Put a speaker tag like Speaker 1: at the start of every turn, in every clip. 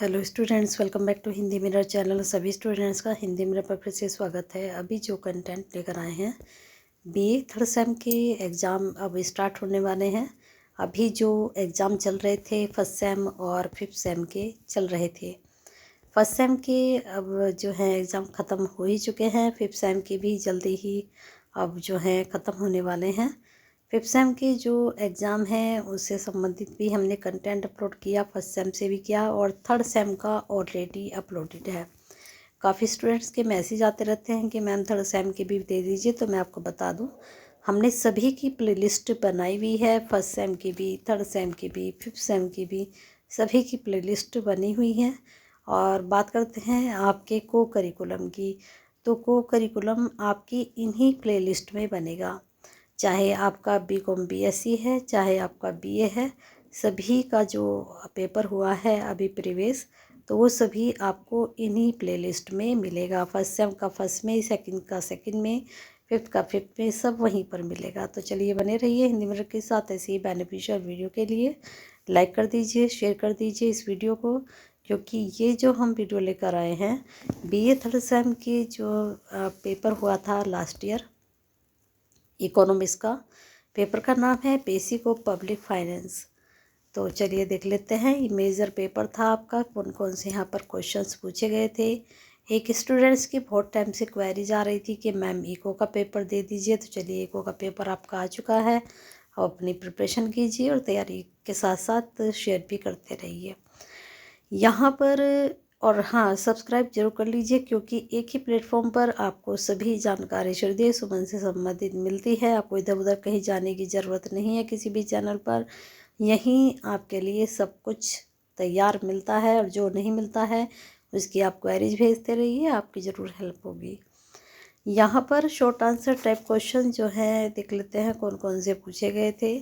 Speaker 1: Hello students, welcome back to Hindi mirror channel. सभी students का Hindi mirror पर फिर से स्वागत है। अभी जो कंटेंट लेकर आए हैं, बीए थर्ड सेम के एग्ज़ाम अब स्टार्ट होने वाले हैं। अभी जो एग्ज़ाम चल रहे थे फर्स्ट सेम और फिफ्थ सेम के चल रहे थे। फर्स्ट सेम के अब जो है एग्ज़ाम ख़त्म हो ही चुके हैं। फिफ्थ सेम के भी जल्दी ही अब जो है ख़त्म होने वाले हैं। फिफ्थ सेम के जो एग्ज़ाम हैं उससे संबंधित भी हमने कंटेंट अपलोड किया, फर्स्ट सेम से भी किया और थर्ड सेम का ऑलरेडी अपलोडेड है। काफ़ी स्टूडेंट्स के मैसेज आते रहते हैं कि मैम थर्ड सेम के भी दे दीजिए, तो मैं आपको बता दूं हमने सभी की प्लेलिस्ट बनाई हुई है। फर्स्ट सेम की भी, थर्ड सेम की भी, फिफ्थ सेम की भी, सभी की प्लेलिस्ट बनी हुई है। और बात करते हैं आपके को करिकुलम की, तो को करिकुलम आपकी इन्हीं प्लेलिस्ट में बनेगा। चाहे आपका बीकॉम बीएससी है, चाहे आपका बीए है, सभी का जो पेपर हुआ है अभी प्रीवियस, तो वो सभी आपको इन्हीं प्लेलिस्ट में मिलेगा। फर्स्ट सेम का फर्स्ट में, सेकंड का सेकंड में, फिफ्थ का फिफ्थ में, सब वहीं पर मिलेगा। तो चलिए बने रहिए हिंदी मिरर के साथ ऐसे ही बेनिफिशियल वीडियो के लिए। लाइक कर दीजिए, शेयर कर दीजिए इस वीडियो को, क्योंकि ये जो हम वीडियो लेकर आए हैं बीए थर्ड सेम की जो पेपर हुआ था लास्ट ईयर, इकोनॉमिक्स का पेपर का नाम है बेसिक ऑफ पब्लिक फाइनेंस। तो चलिए देख लेते हैं। ये मेजर पेपर था आपका, कौन कौन से यहाँ पर क्वेश्चंस पूछे गए थे। एक स्टूडेंट्स की बहुत टाइम से क्वेरीज आ रही थी कि मैम इको का पेपर दे दीजिए, तो चलिए इको का पेपर आपका आ चुका है। और अपनी प्रिपरेशन कीजिए और तैयारी के साथ साथ शेयर भी करते रहिए यहाँ पर। और हाँ, सब्सक्राइब जरूर कर लीजिए, क्योंकि एक ही प्लेटफॉर्म पर आपको सभी जानकारी हृदय सुमन से संबंधित मिलती है। आपको इधर उधर कहीं जाने की ज़रूरत नहीं है किसी भी चैनल पर। यहीं आपके लिए सब कुछ तैयार मिलता है, और जो नहीं मिलता है उसकी आप क्वेरीज भेजते रहिए, आपकी ज़रूर हेल्प होगी। यहाँ पर शॉर्ट आंसर टाइप क्वेश्चन जो है देख लेते हैं कौन कौन से पूछे गए थे।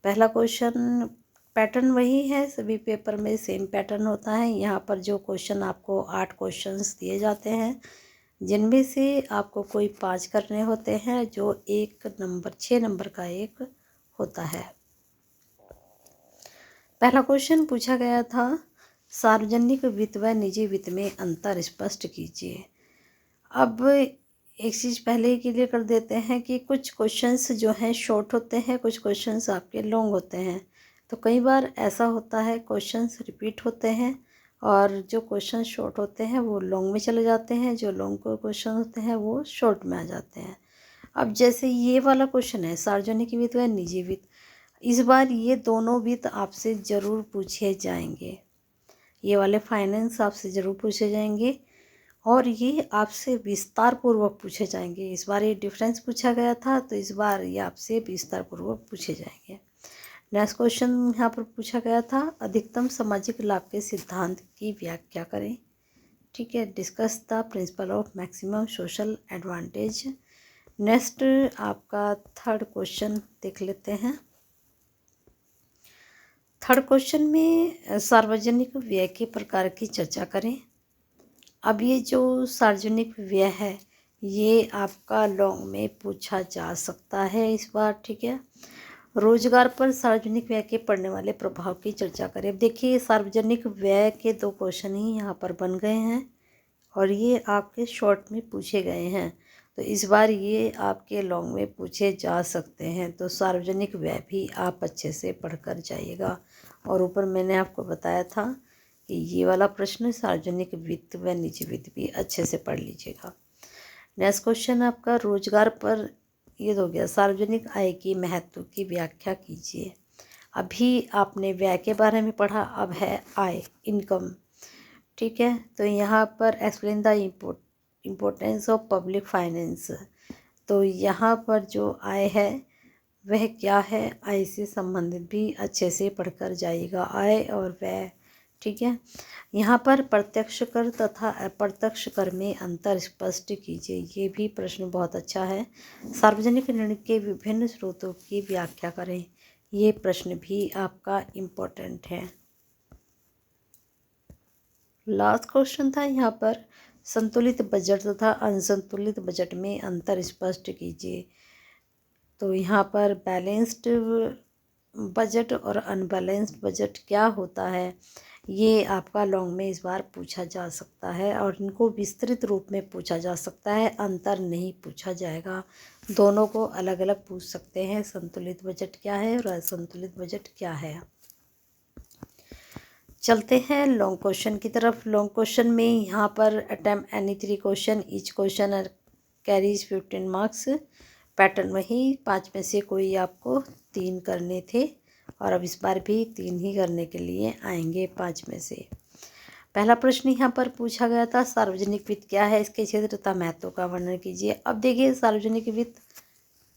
Speaker 1: पहला क्वेश्चन, पैटर्न वही है, सभी पेपर में सेम पैटर्न होता है। यहाँ पर जो क्वेश्चन आपको 8 क्वेश्चंस दिए जाते हैं, जिनमें से आपको कोई 5 करने होते हैं, जो 6 नंबर का एक होता है। पहला क्वेश्चन पूछा गया था, सार्वजनिक वित्त व निजी वित्त में अंतर स्पष्ट कीजिए। अब एक चीज़ पहले ही क्लियर कर देते हैं कि कुछ क्वेश्चंस जो हैं शॉर्ट होते हैं, कुछ क्वेश्चंस आपके लॉन्ग होते हैं। तो कई बार ऐसा होता है क्वेश्चंस रिपीट होते हैं, और जो क्वेश्चन शॉर्ट होते हैं वो लॉन्ग में चले जाते हैं, जो लॉन्ग क्वेश्चन होते हैं वो शॉर्ट में आ जाते हैं। अब जैसे ये वाला क्वेश्चन है, सार्वजनिक वित्त व निजी वित्त, इस बार ये दोनों वित्त आपसे ज़रूर पूछे जाएंगे। ये वाले फाइनेंस आपसे ज़रूर पूछे जाएंगे, और ये आपसे विस्तार पूर्वक पूछे जाएंगे। इस बार ये डिफरेंस पूछा गया था, तो इस बार ये आपसे विस्तार पूर्वक पूछे जाएंगे। नेक्स्ट क्वेश्चन यहाँ पर पूछा गया था, अधिकतम सामाजिक लाभ के सिद्धांत की व्याख्या करें। ठीक है, discuss the principle of maximum social advantage. Next आपका थर्ड क्वेश्चन देख लेते हैं। थर्ड क्वेश्चन में सार्वजनिक व्यय के प्रकार की चर्चा करें। अब ये जो सार्वजनिक व्यय है, ये आपका लॉन्ग में पूछा जा सकता है इस बार। ठीक है, रोजगार पर सार्वजनिक व्यय के पड़ने वाले प्रभाव की चर्चा करें। अब देखिए, सार्वजनिक व्यय के 2 क्वेश्चन ही यहाँ पर बन गए हैं, और ये आपके शॉर्ट में पूछे गए हैं, तो इस बार ये आपके लॉन्ग में पूछे जा सकते हैं। तो सार्वजनिक व्यय भी आप अच्छे से पढ़कर जाइएगा। और ऊपर मैंने आपको बताया था कि ये वाला प्रश्न सार्वजनिक वित्त व निजी वित्त भी अच्छे से पढ़ लीजिएगा। नेक्स्ट क्वेश्चन आपका, रोजगार पर ये हो गया, सार्वजनिक आय की महत्व की व्याख्या कीजिए। अभी आपने व्यय के बारे में पढ़ा, अब है आय, इनकम। ठीक है, तो यहाँ पर explain the importance of public finance. तो यहाँ पर जो आय है वह क्या है, आय से संबंधित भी अच्छे से पढ़कर जाइएगा, आय और व्यय। ठीक है, यहाँ पर प्रत्यक्ष कर तथा अप्रत्यक्ष कर में अंतर स्पष्ट कीजिए। ये भी प्रश्न बहुत अच्छा है। सार्वजनिक ऋण के विभिन्न स्रोतों की व्याख्या करें। ये प्रश्न भी आपका इम्पोर्टेंट है। लास्ट क्वेश्चन था यहाँ पर, संतुलित बजट तथा असंतुलित बजट में अंतर स्पष्ट कीजिए। तो यहाँ पर बैलेंस्ड बजट और अनबैलेंस्ड बजट क्या होता है, ये आपका लॉन्ग में इस बार पूछा जा सकता है और इनको विस्तृत रूप में पूछा जा सकता है, अंतर नहीं पूछा जाएगा। दोनों को अलग अलग पूछ सकते हैं, संतुलित बजट क्या है और असंतुलित बजट क्या है। चलते हैं लॉन्ग क्वेश्चन की तरफ। लॉन्ग क्वेश्चन में यहाँ पर attempt any 3 question, each question carries 15 marks. Pattern वही 5 में से कोई आपको 3 करने थे और अब इस बार भी 3 ही करने के लिए आएंगे 5 में से। पहला प्रश्न यहाँ पर पूछा गया था, सार्वजनिक वित्त क्या है, इसके क्षेत्र तथा महत्व का वर्णन कीजिए। अब देखिए सार्वजनिक वित्त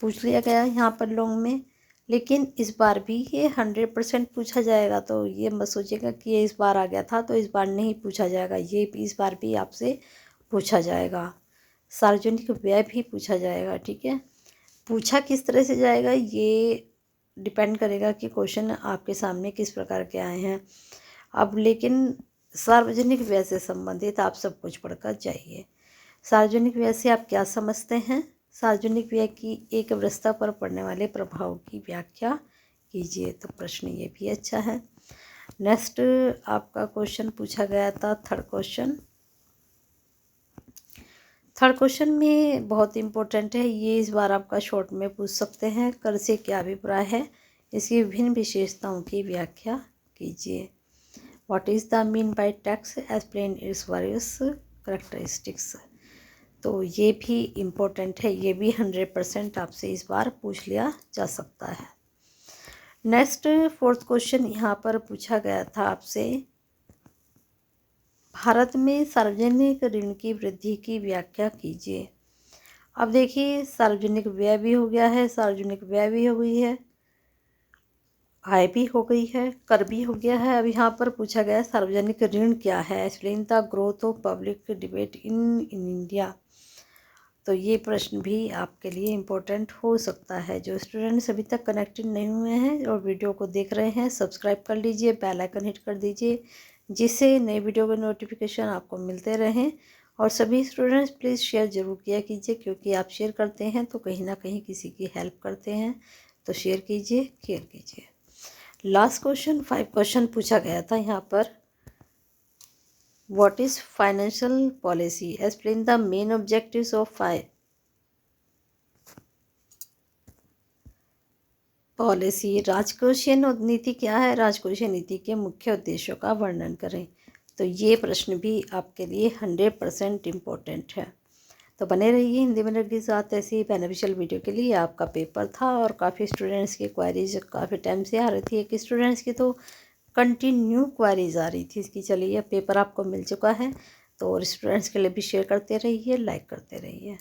Speaker 1: पूछ लिया गया यहाँ पर लॉन्ग में, लेकिन इस बार भी ये 100% पूछा जाएगा। तो ये मत सोचिएगा कि ये इस बार आ गया था तो इस बार नहीं पूछा जाएगा, ये इस बार भी आपसे पूछा जाएगा। सार्वजनिक व्यय भी पूछा जाएगा, ठीक है। पूछा किस तरह से जाएगा ये डिपेंड करेगा कि क्वेश्चन आपके सामने किस प्रकार के आए हैं। अब लेकिन सार्वजनिक व्यय से संबंधित आप सब कुछ पढ़कर जाइए। सार्वजनिक व्यय से आप क्या समझते हैं? सार्वजनिक व्यय की एक व्यवस्था पर पड़ने वाले प्रभाव की व्याख्या कीजिए। तो प्रश्न ये भी अच्छा है। नेक्स्ट आपका क्वेश्चन पूछा गया था थर्ड क्वेश्चन में बहुत इम्पोर्टेंट है ये, इस बार आपका शॉर्ट में पूछ सकते हैं। कर से क्या अभिप्राय है, इसकी विभिन्न विशेषताओं की व्याख्या कीजिए। What is the mean by tax, explain its various characteristics. तो ये भी इम्पोर्टेंट है, ये भी 100% आपसे इस बार पूछ लिया जा सकता है। नेक्स्ट फोर्थ क्वेश्चन यहाँ पर पूछा गया था आपसे, भारत में सार्वजनिक ऋण की वृद्धि की व्याख्या कीजिए। अब देखिए सार्वजनिक व्यय भी हो गया है, सार्वजनिक व्यय भी हो गई है, आय भी हो गई है, कर भी हो गया है। अब यहाँ पर पूछा गया सार्वजनिक ऋण क्या है, explain the growth of public debate in India. तो ये प्रश्न भी आपके लिए इम्पोर्टेंट हो सकता है। जो स्टूडेंट्स अभी तक कनेक्टेड नहीं हुए हैं और वीडियो को देख रहे हैं, सब्सक्राइब कर लीजिए, बेल आइकन हिट कर दीजिए, जिससे नए वीडियो के नोटिफिकेशन आपको मिलते रहें। और सभी स्टूडेंट्स प्लीज़ शेयर ज़रूर किया कीजिए, क्योंकि आप शेयर करते हैं तो कहीं ना कहीं किसी की हेल्प करते हैं। तो शेयर कीजिए, केयर कीजिए। लास्ट क्वेश्चन 5 क्वेश्चन पूछा गया था यहाँ पर, What is financial policy? Explain the main objectives of policy. राजकोषीय नीति क्या है, राजकोषीय नीति के मुख्य उद्देश्यों का वर्णन करें। तो ये प्रश्न भी आपके लिए 100% इम्पोर्टेंट है। तो बने रहिए हिंदी मिनट के साथ ऐसे ही बेनिफिशियल वीडियो के लिए। आपका पेपर था और काफ़ी स्टूडेंट्स की क्वेरीज काफ़ी टाइम से आ रही थी, एक स्टूडेंट्स की तो कंटिन्यू क्वेरीज आ रही थी इसकी। चलिए पेपर आपको मिल चुका है, तो और स्टूडेंट्स के लिए भी शेयर करते रहिए, लाइक करते रहिए।